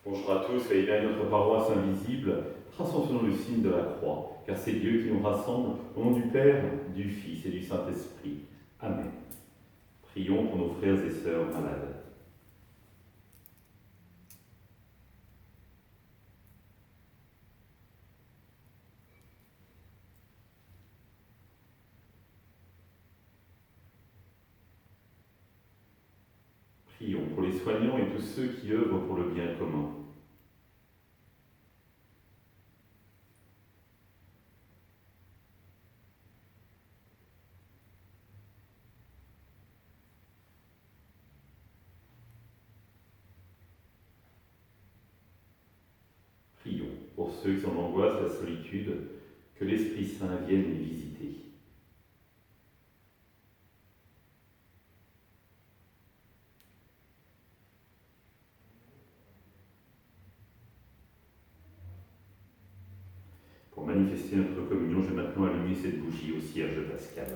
Bonjour à tous, soyez bien notre paroisse invisible, transformons le signe de la croix, car c'est Dieu qui nous rassemble au nom du Père, du Fils et du Saint-Esprit. Amen. Prions pour nos frères et sœurs malades. Prions pour les soignants et tous ceux qui œuvrent pour le bien commun. Prions pour ceux qui sont en angoisse, la solitude, que l'Esprit Saint vienne les visiter. Pour manifester notre communion, je vais maintenant allumer cette bougie au cierge pascal.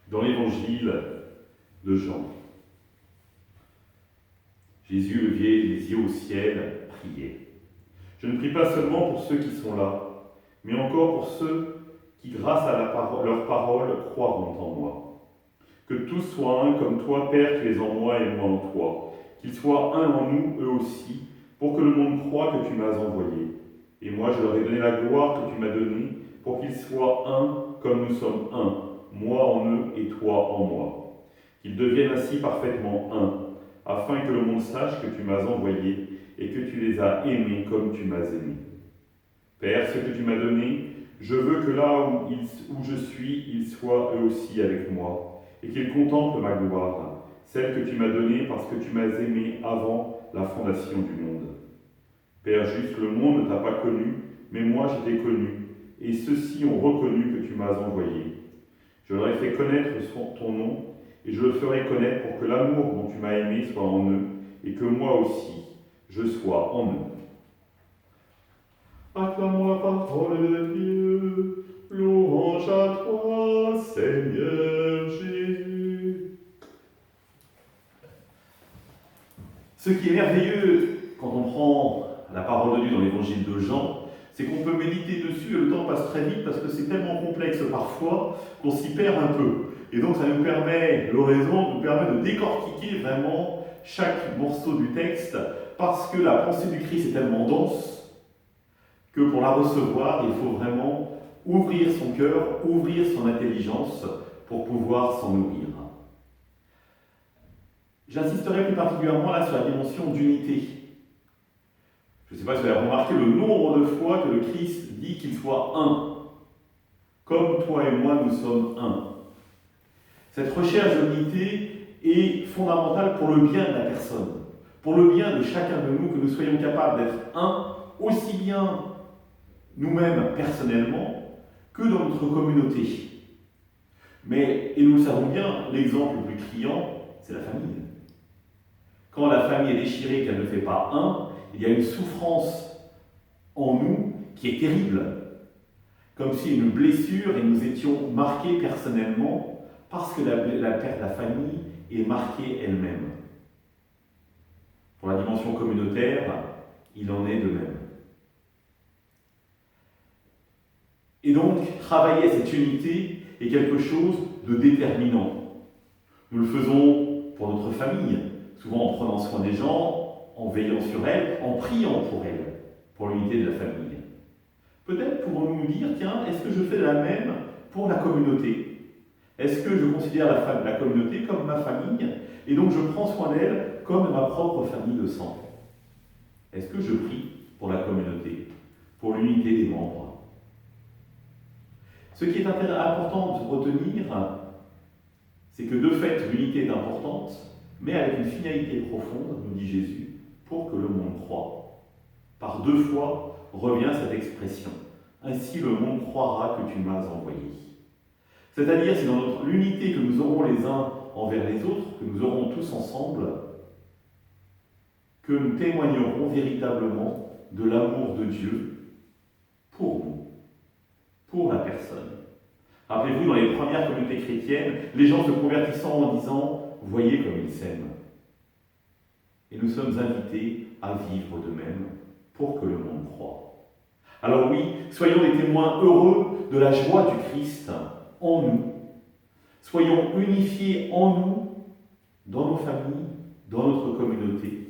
Dans l'évangile de Jean, Jésus levait les yeux au ciel, priait. Je ne prie pas seulement pour ceux qui sont là, mais encore pour ceux qui, grâce à leur parole, croiront en moi. Que tous soient un comme toi, Père, tu es en moi et moi en toi. Qu'ils soient un en nous, eux aussi, pour que le monde croie que tu m'as envoyé. Et moi, je leur ai donné la gloire que tu m'as donnée, pour qu'ils soient un comme nous sommes un, moi en eux et toi en moi. Qu'ils deviennent ainsi parfaitement un, afin que le monde sache que tu m'as envoyé et que tu les as aimés comme tu m'as aimé. Père, ce que tu m'as donné, je veux que là où je suis, ils soient eux aussi avec moi, et qu'ils contemplent ma gloire, celle que tu m'as donnée parce que tu m'as aimé avant la fondation du monde. Père juste, le monde ne t'a pas connu, mais moi je t'ai connu, et ceux-ci ont reconnu que tu m'as envoyé. Je leur ai fait connaître ton nom, et je le ferai connaître pour que l'amour dont tu m'as aimé soit en eux, et que moi aussi, je sois en eux. Acclamons la parole de Dieu, louange à toi, Seigneur Jésus. Ce qui est merveilleux quand on prend la parole de Dieu dans l'évangile de Jean, c'est qu'on peut méditer dessus et le temps passe très vite parce que c'est tellement complexe parfois qu'on s'y perd un peu. Et donc ça nous permet, l'oraison nous permet de décortiquer vraiment chaque morceau du texte parce que la pensée du Christ est tellement dense que pour la recevoir, il faut vraiment ouvrir son cœur, ouvrir son intelligence pour pouvoir s'en nourrir. J'insisterai plus particulièrement là sur la dimension d'unité. Je ne sais pas si vous avez remarqué le nombre de fois que le Christ dit qu'il soit un. Comme toi et moi, nous sommes un. Cette recherche d'unité est fondamentale pour le bien de la personne, pour le bien de chacun de nous, que nous soyons capables d'être un, aussi bien nous-mêmes personnellement que dans notre communauté. Mais, et nous le savons bien, l'exemple le plus criant, c'est la famille. Quand la famille est déchirée et qu'elle ne fait pas un, il y a une souffrance en nous qui est terrible. Comme si une blessure et nous étions marqués personnellement parce que la famille est marquée elle-même. Pour la dimension communautaire, il en est de même. Et donc, travailler à cette unité est quelque chose de déterminant. Nous le faisons pour notre famille, souvent en prenant soin des gens, en veillant sur elles, en priant pour elles, pour l'unité de la famille. Peut-être pourrons-nous nous dire, tiens, est-ce que je fais la même pour la communauté? Est-ce que je considère la communauté comme ma famille, et donc je prends soin d'elle comme ma propre famille de sang? Est-ce que je prie pour la communauté, pour l'unité des membres? Ce qui est important de retenir, c'est que de fait, l'unité est importante, mais avec une finalité profonde, nous dit Jésus, pour que le monde croie. Par 2 fois revient cette expression. Ainsi le monde croira que tu m'as envoyé. C'est-à-dire, c'est dans l'unité que nous aurons les uns envers les autres, que nous aurons tous ensemble, que nous témoignerons véritablement de l'amour de Dieu pour nous, pour la personne. Rappelez-vous, dans les premières communautés chrétiennes, les gens se convertissant en disant « Voyez comme ils s'aiment ». Et nous sommes invités à vivre de même pour que le monde croie. Alors oui, soyons des témoins heureux de la joie du Christ en nous. Soyons unifiés en nous, dans nos familles, dans notre communauté.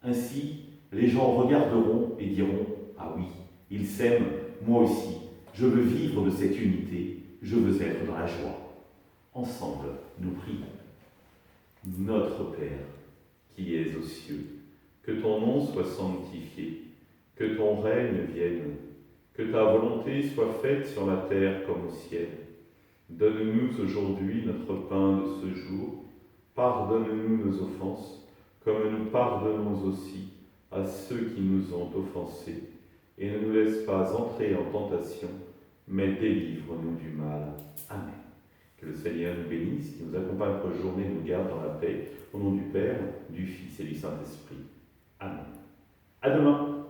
Ainsi, les gens regarderont et diront « Ah oui, ils s'aiment, moi aussi, je veux vivre de cette unité, je veux être dans la joie. » Ensemble, nous prions. Notre Père, qui es aux cieux, que ton nom soit sanctifié, que ton règne vienne, que ta volonté soit faite sur la terre comme au ciel. Donne-nous aujourd'hui notre pain de ce jour. Pardonne-nous nos offenses, comme nous pardonnons aussi à ceux qui nous ont offensés. Et ne nous laisse pas entrer en tentation, mais délivre-nous du mal. Amen. Que le Seigneur nous bénisse, qui nous accompagne notre journée, nous garde dans la paix. Au nom du Père, du Fils et du Saint-Esprit. Amen. À demain.